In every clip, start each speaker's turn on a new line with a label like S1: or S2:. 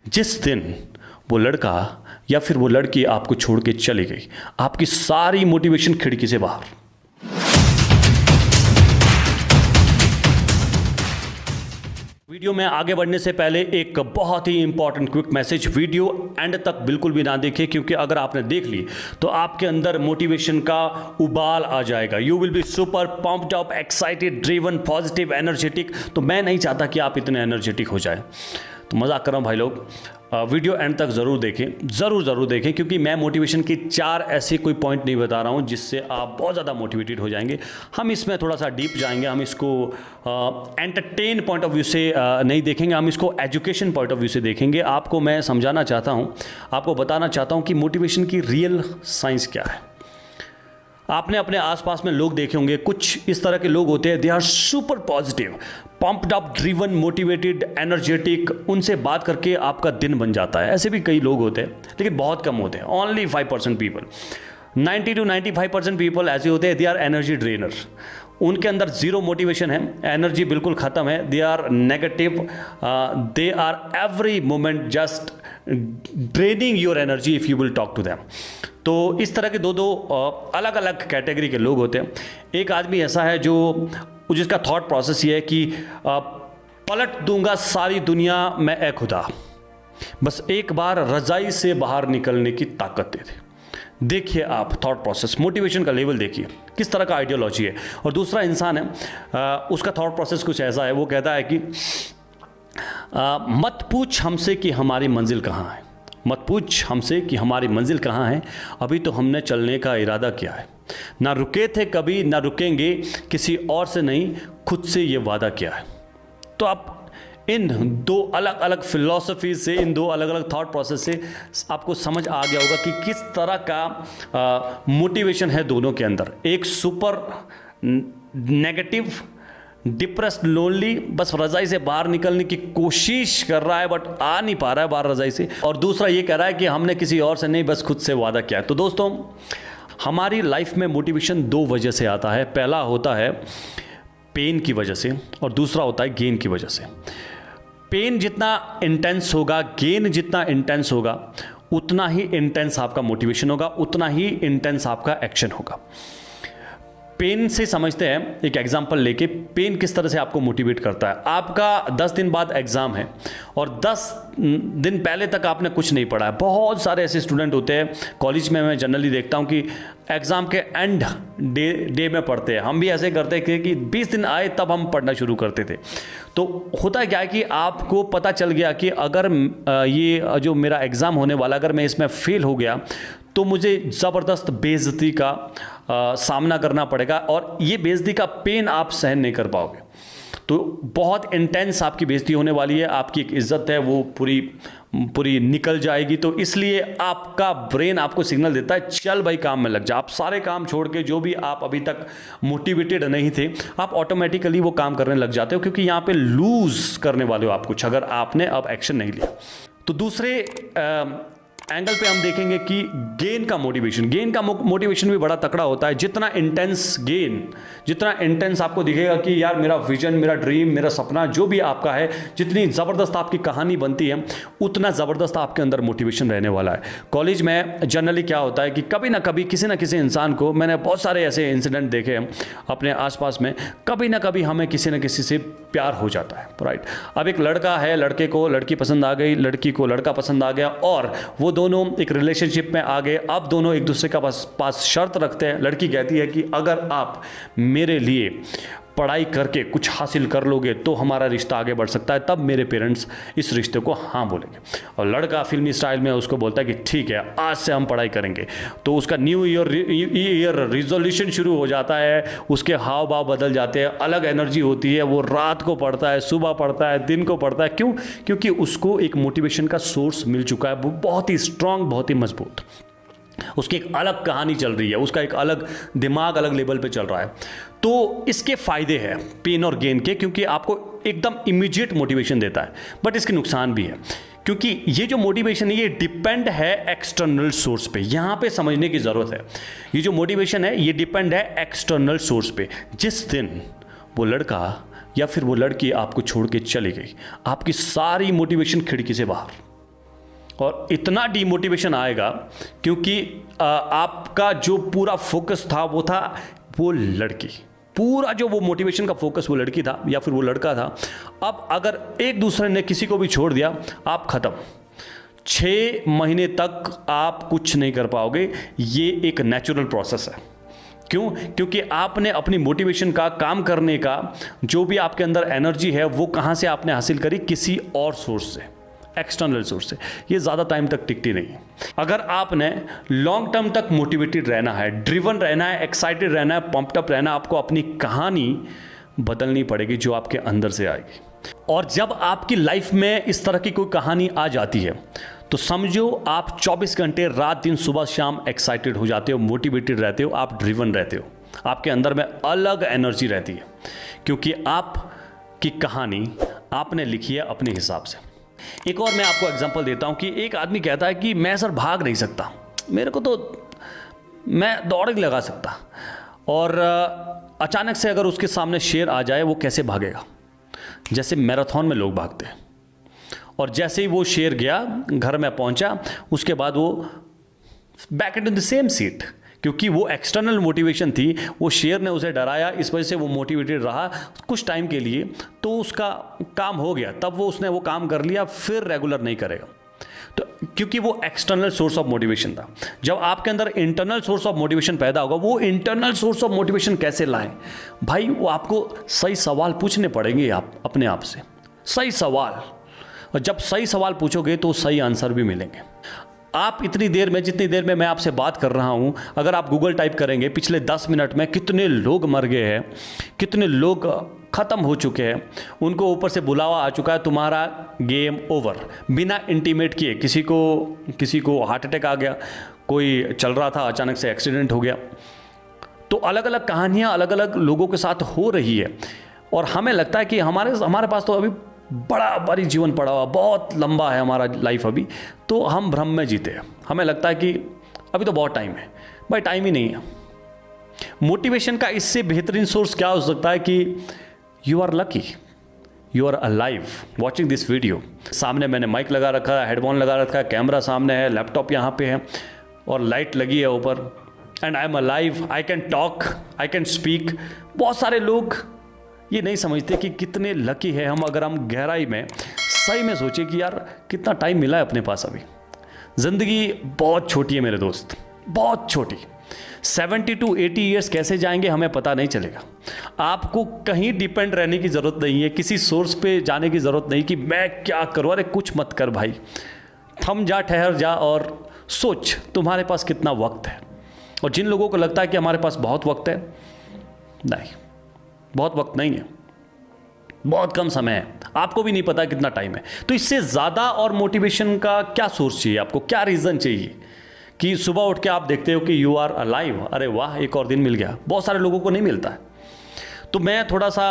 S1: जिस दिन वो लड़का या फिर वो लड़की आपको छोड़ के चली गई, आपकी सारी मोटिवेशन खिड़की से बाहर। वीडियो में आगे बढ़ने से पहले एक बहुत ही important quick message, video end तक बिल्कुल भी ना देखें, क्योंकि अगर आपने देख ली तो आपके अंदर मोटिवेशन का उबाल आ जाएगा। You will be super pumped up, excited, driven, positive, energetic. तो मैं नहीं चाहता कि आप इतने एनर्जेटिक हो जाए। तो मजाक कर रहा हूँ भाई लोग, वीडियो एंड तक ज़रूर देखें, ज़रूर देखें, क्योंकि मैं मोटिवेशन के 4 ऐसे कोई पॉइंट नहीं बता रहा हूँ जिससे आप बहुत ज़्यादा मोटिवेटेड हो जाएंगे। हम इसमें थोड़ा सा डीप जाएंगे, हम इसको एंटरटेन पॉइंट ऑफ व्यू से नहीं देखेंगे, हम इसको एजुकेशन पॉइंट ऑफ व्यू से देखेंगे। आपको मैं समझाना चाहता हूँ, आपको बताना चाहता हूँ कि मोटिवेशन की रियल साइंस क्या है। आपने अपने आसपास में लोग देखे होंगे, कुछ इस तरह के लोग होते हैं, they are super positive, pumped up, driven, motivated, energetic. उनसे बात करके आपका दिन बन जाता है। ऐसे भी कई लोग होते हैं, लेकिन बहुत कम होते हैं, ओनली 5% पीपल। 90 to 95% पीपल ऐसे होते हैं, दे आर एनर्जी ड्रेनर। उनके अंदर जीरो मोटिवेशन है, एनर्जी बिल्कुल ख़त्म है, they are negative, they are every moment just draining your energy if you will talk to them. तो इस तरह के दो अलग अलग कैटेगरी के लोग होते हैं। एक आदमी ऐसा है जिसका थॉट प्रोसेस ये है कि पलट दूंगा सारी दुनिया मैं ए खुदा, बस एक बार रजाई से बाहर निकलने की ताकत दे दे। देखिए आप थॉट प्रोसेस, मोटिवेशन का लेवल देखिए किस तरह का आइडियोलॉजी है। और दूसरा इंसान है, उसका थॉट प्रोसेस कुछ ऐसा है, वो कहता है कि मत पूछ हमसे कि हमारी मंजिल कहाँ है, मत पूछ हमसे कि हमारी मंजिल कहाँ है, अभी तो हमने चलने का इरादा किया है। ना रुके थे कभी, ना रुकेंगे, किसी और से नहीं खुद से ये वादा किया है। तो आप इन 2 अलग अलग फिलॉसफीज से, इन 2 अलग अलग थॉट प्रोसेस से आपको समझ आ गया होगा कि किस तरह का मोटिवेशन है दोनों के अंदर। एक सुपर नेगेटिव, डिप्रेस्ड, लोनली, बस रजाई से बाहर निकलने की कोशिश कर रहा है बट आ नहीं पा रहा है बाहर रजाई से। और दूसरा ये कह रहा है कि हमने किसी और से नहीं, बस खुद से वादा किया है। तो दोस्तों, हमारी लाइफ में मोटिवेशन 2 वजह से आता है। पहला होता है पेन की वजह से और दूसरा होता है गेन की वजह से। पेन जितना इंटेंस होगा, गेन जितना इंटेंस होगा, उतना ही इंटेंस आपका मोटिवेशन होगा, उतना ही इंटेंस आपका एक्शन होगा। पेन से समझते हैं, एक एग्जांपल लेके, पेन किस तरह से आपको मोटिवेट करता है। आपका 10 दिन बाद एग्ज़ाम है और 10 दिन पहले तक आपने कुछ नहीं पढ़ा है। बहुत सारे ऐसे स्टूडेंट होते हैं, कॉलेज में मैं जनरली देखता हूं कि एग्ज़ाम के एंड डे में पढ़ते हैं। हम भी ऐसे करते हैं कि 20 दिन आए तब हम पढ़ना शुरू करते थे। तो होता है क्या है कि आपको पता चल गया कि अगर ये जो मेरा एग्ज़ाम होने वाला, अगर मैं इसमें फेल हो गया तो मुझे ज़बरदस्त बेइज्जती का सामना करना पड़ेगा और ये बेइज्जती का पेन आप सहन नहीं कर पाओगे। तो बहुत इंटेंस आपकी बेइज्जती होने वाली है, आपकी एक इज्जत है वो पूरी निकल जाएगी। तो इसलिए आपका ब्रेन आपको सिग्नल देता है, चल भाई काम में लग जा। आप सारे काम छोड़ के, जो भी आप अभी तक मोटिवेटेड नहीं थे, आप ऑटोमेटिकली वो काम करने लग जाते हो, क्योंकि यहाँ पे लूज करने वाले हो आप कुछ, अगर आपने अब एक्शन नहीं लिया। तो दूसरे एंगल पे हम देखेंगे कि गेन का मोटिवेशन भी बड़ा तकड़ा होता है। जितना इंटेंस गेन, जितना इंटेंस आपको दिखेगा कि यार मेरा विजन, मेरा ड्रीम, मेरा सपना जो भी आपका है, जितनी ज़बरदस्त आपकी कहानी बनती है, उतना ज़बरदस्त आपके अंदर मोटिवेशन रहने वाला है। कॉलेज में जनरली क्या होता है कि कभी ना कभी किसी ना किसी इंसान को, मैंने बहुत सारे ऐसे इंसिडेंट देखे हैं अपने आसपास में, कभी ना कभी हमें किसी न किसी से प्यार हो जाता है, राइट। अब एक लड़का है, लड़के को लड़की पसंद आ गई, लड़की को लड़का पसंद आ गया और वो दोनों एक रिलेशनशिप में आ गए। अब दोनों एक दूसरे का पास शर्त रखते हैं। लड़की कहती है कि अगर आप मेरे लिए पढ़ाई करके कुछ हासिल कर लोगे तो हमारा रिश्ता आगे बढ़ सकता है, तब मेरे पेरेंट्स इस रिश्ते को हाँ बोलेंगे। और लड़का फिल्मी स्टाइल में उसको बोलता है कि ठीक है, आज से हम पढ़ाई करेंगे। तो उसका न्यू ईयर रिजोल्यूशन शुरू हो जाता है, उसके हाव भाव बदल जाते हैं, अलग एनर्जी होती है, वो रात को पढ़ता है, सुबह पढ़ता है, दिन को पढ़ता है। क्यों? क्योंकि उसको एक मोटिवेशन का सोर्स मिल चुका है, वो बहुत ही स्ट्रांग, बहुत ही मजबूत। उसकी एक अलग कहानी चल रही है, उसका एक अलग दिमाग अलग लेवल पे चल रहा है। तो इसके फायदे हैं पेन और गेन के, क्योंकि आपको एकदम इमीडिएट मोटिवेशन देता है, बट इसके नुकसान भी है, क्योंकि ये जो मोटिवेशन है ये डिपेंड है एक्सटर्नल सोर्स पे। यहां पे समझने की जरूरत है, ये जो मोटिवेशन है ये डिपेंड है एक्सटर्नल सोर्स पे। जिस दिन वो लड़का या फिर वो लड़की आपको छोड़ के चली गई, आपकी सारी मोटिवेशन खिड़की से बाहर। और इतना डीमोटिवेशन आएगा क्योंकि आपका जो पूरा फोकस था वो लड़की, पूरा जो वो मोटिवेशन का फोकस वो लड़की था या फिर वो लड़का था। अब अगर एक दूसरे ने किसी को भी छोड़ दिया, आप खत्म। 6 महीने तक आप कुछ नहीं कर पाओगे। ये एक नेचुरल प्रोसेस है। क्यों? क्योंकि आपने अपनी मोटिवेशन का, काम करने का जो भी आपके अंदर एनर्जी है वो कहाँ से आपने हासिल करी? किसी और सोर्स से, एक्सटर्नल सोर्स से। ये ज़्यादा टाइम तक टिकती नहीं है। अगर आपने लॉन्ग टर्म तक मोटिवेटेड रहना है, ड्रिवन रहना है, एक्साइटेड रहना है, पंप्ड अप रहना है, आपको अपनी कहानी बदलनी पड़ेगी जो आपके अंदर से आएगी। और जब आपकी लाइफ में इस तरह की कोई कहानी आ जाती है तो समझो आप 24 घंटे रात दिन सुबह शाम एक्साइटेड हो जाते हो, मोटिवेटेड रहते हो, आप ड्रिवन रहते हो। आपके अंदर में अलग एनर्जी रहती है क्योंकि आपकी कहानी आपने लिखी है अपने हिसाब से। एक और मैं आपको एग्जांपल देता हूं कि एक आदमी कहता है कि मैं सर भाग नहीं सकता, मेरे को तो, मैं दौड़ नहीं लगा सकता। और अचानक से अगर उसके सामने शेर आ जाए, वो कैसे भागेगा? जैसे मैराथन में लोग भागते हैं। और जैसे ही वो शेर गया, घर में पहुंचा, उसके बाद वो back into the same seat, क्योंकि वो एक्सटर्नल मोटिवेशन थी। वो शेर ने उसे डराया, इस वजह से वो मोटिवेटेड रहा कुछ टाइम के लिए, तो उसका काम हो गया। तब उसने वो काम कर लिया, फिर रेगुलर नहीं करेगा। तो क्योंकि वो एक्सटर्नल सोर्स ऑफ मोटिवेशन था। जब आपके अंदर इंटरनल सोर्स ऑफ मोटिवेशन पैदा होगा, वो इंटरनल सोर्स ऑफ मोटिवेशन कैसे लाएं? भाई, वो आपको सही सवाल पूछने पड़ेंगे आप अपने आप से, सही सवाल। और जब सही सवाल पूछोगे तो सही आंसर भी मिलेंगे। आप इतनी देर में, जितनी देर में मैं आपसे बात कर रहा हूं, अगर आप गूगल टाइप करेंगे पिछले 10 मिनट में कितने लोग मर गए हैं, कितने लोग खत्म हो चुके हैं, उनको ऊपर से बुलावा आ चुका है, तुम्हारा गेम ओवर, बिना इंटीमेट किए। किसी को हार्ट अटैक आ गया, कोई चल रहा था, अचानक से एक्सीडेंट हो गया। तो अलग अलग कहानियां अलग अलग लोगों के साथ हो रही है। और हमें लगता है कि हमारे पास तो अभी बड़ा भारी जीवन पड़ा हुआ, बहुत लंबा है हमारा लाइफ अभी, तो हम भ्रम में जीते हैं। हमें लगता है कि अभी तो बहुत टाइम है। भाई, टाइम ही नहीं है। मोटिवेशन का इससे बेहतरीन सोर्स क्या हो सकता है कि you are lucky, you are alive watching this video. सामने मैंने माइक लगा रखा है, हेडफोन लगा रखा है, कैमरा सामने है, लैपटॉप यहाँ पे है और लाइट लगी है ऊपर, and I am alive, I can talk, I can speak. बहुत सारे लोग ये नहीं समझते कि कितने लकी है हम। अगर हम गहराई में सही में सोचे कि यार कितना टाइम मिला है अपने पास अभी। ज़िंदगी बहुत छोटी है मेरे दोस्त, बहुत छोटी। 70 to 80 ईयर्स कैसे जाएंगे हमें पता नहीं चलेगा। आपको कहीं डिपेंड रहने की ज़रूरत नहीं है, किसी सोर्स पे जाने की ज़रूरत नहीं कि मैं क्या करूँ। अरे कुछ मत कर भाई, थम जा, ठहर जा और सोच तुम्हारे पास कितना वक्त है। और जिन लोगों को लगता है कि हमारे पास बहुत वक्त है, नहीं, बहुत वक्त नहीं है, बहुत कम समय है। आपको भी नहीं पता कितना टाइम है। तो इससे ज़्यादा और मोटिवेशन का क्या सोर्स चाहिए आपको? क्या रीज़न चाहिए कि सुबह उठ के आप देखते हो कि यू आर अलाइव, अरे वाह, एक और दिन मिल गया। बहुत सारे लोगों को नहीं मिलता है। तो मैं थोड़ा सा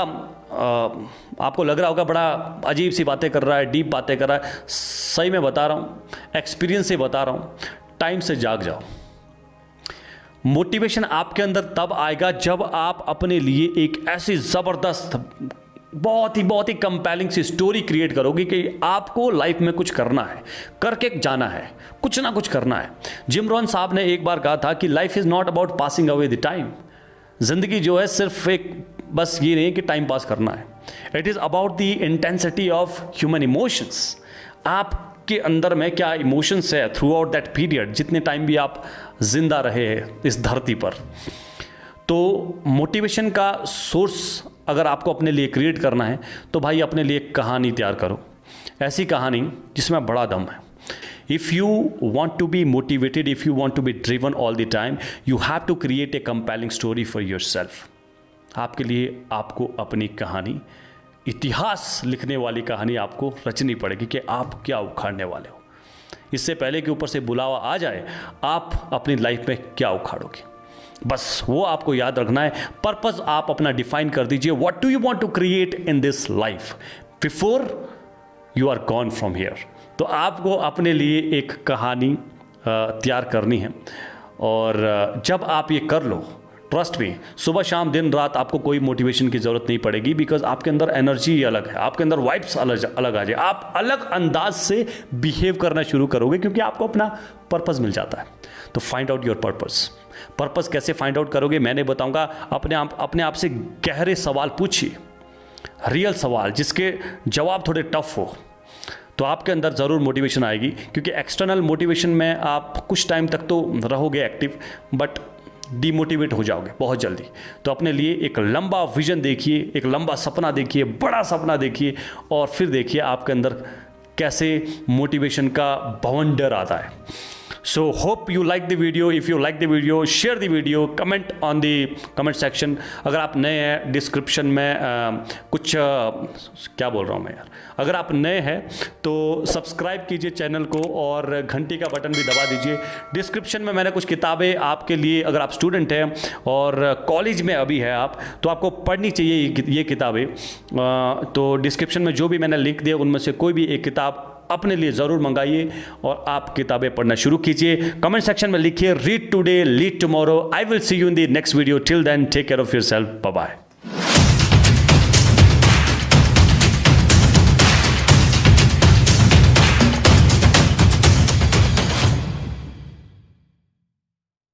S1: आपको लग रहा होगा बड़ा अजीब सी बातें कर रहा है, डीप बातें कर रहा है। सही में बता रहा हूँ, एक्सपीरियंस से बता रहा हूँ, टाइम से जाग जाओ। मोटिवेशन आपके अंदर तब आएगा जब आप अपने लिए एक ऐसी ज़बरदस्त, बहुत ही कंपेलिंग सी स्टोरी क्रिएट करोगे कि आपको लाइफ में कुछ करना है, करके जाना है, कुछ ना कुछ करना है। जिम रॉन साहब ने एक बार कहा था कि life is not about passing away the time. ज़िंदगी जो है सिर्फ एक, बस ये नहीं कि टाइम पास करना है। It is about the intensity of human emotions. आपके अंदर में क्या इमोशंस है थ्रू आउट दैट पीरियड, जितने टाइम भी आप जिंदा रहे इस धरती पर। तो मोटिवेशन का सोर्स अगर आपको अपने लिए क्रिएट करना है तो भाई अपने लिए एक कहानी तैयार करो, ऐसी कहानी जिसमें बड़ा दम है। If you want to be motivated, if you want to be driven all the time, you have to create a compelling story for yourself. आपके लिए आपको अपनी कहानी, इतिहास लिखने वाली कहानी आपको रचनी पड़ेगी कि आप क्या उखाड़ने वाले हो। इससे पहले कि ऊपर से बुलावा आ जाए, आप अपनी लाइफ में क्या उखाड़ोगे, बस वो आपको याद रखना है। पर्पस आप अपना डिफाइन कर दीजिए। What do you want to create in this life before you are gone from here. तो आपको अपने लिए एक कहानी तैयार करनी है। और जब आप ये कर लो, ट्रस्ट मी, सुबह शाम दिन रात आपको कोई मोटिवेशन की ज़रूरत नहीं पड़ेगी, बिकॉज आपके अंदर एनर्जी अलग है, आपके अंदर वाइब्स अलग आ जाए, आप अलग अंदाज से बिहेव करना शुरू करोगे क्योंकि आपको अपना पर्पस मिल जाता है। तो फाइंड आउट योर पर्पस कैसे फाइंड आउट करोगे मैंने बताऊंगा। अपने आप से गहरे सवाल पूछिए, रियल सवाल जिसके जवाब थोड़े टफ हो, तो आपके अंदर ज़रूर मोटिवेशन आएगी। क्योंकि एक्सटर्नल मोटिवेशन में आप कुछ टाइम तक तो रहोगे एक्टिव, बट डीमोटिवेट हो जाओगे बहुत जल्दी। तो अपने लिए एक लंबा विजन देखिए, एक लंबा सपना देखिए, बड़ा सपना देखिए, और फिर देखिए आपके अंदर कैसे मोटिवेशन का बवंडर आता है। So hope you like the video. If you like the video, share the video, comment on the comment section. अगर आप नए हैं, डिस्क्रिप्शन में कुछ क्या बोल रहा हूँ मैं यार, अगर आप नए हैं तो सब्सक्राइब कीजिए चैनल को और घंटी का बटन भी दबा दीजिए। डिस्क्रिप्शन में मैंने कुछ किताबें आपके लिए, अगर आप स्टूडेंट हैं और कॉलेज में अभी है आप, तो आपको पढ़नी चाहिए ये किताबें। तो डिस्क्रिप्शन में जो भी मैंने लिंक दिया उनमें से कोई भी एक किताब अपने लिए ज़रूर मंगाइए और आप किताबें पढ़ना शुरू कीजिए। कमेंट सेक्शन में लिखिए read today lead tomorrow. I will see you in the next video. Till then take care of yourself. Bye bye.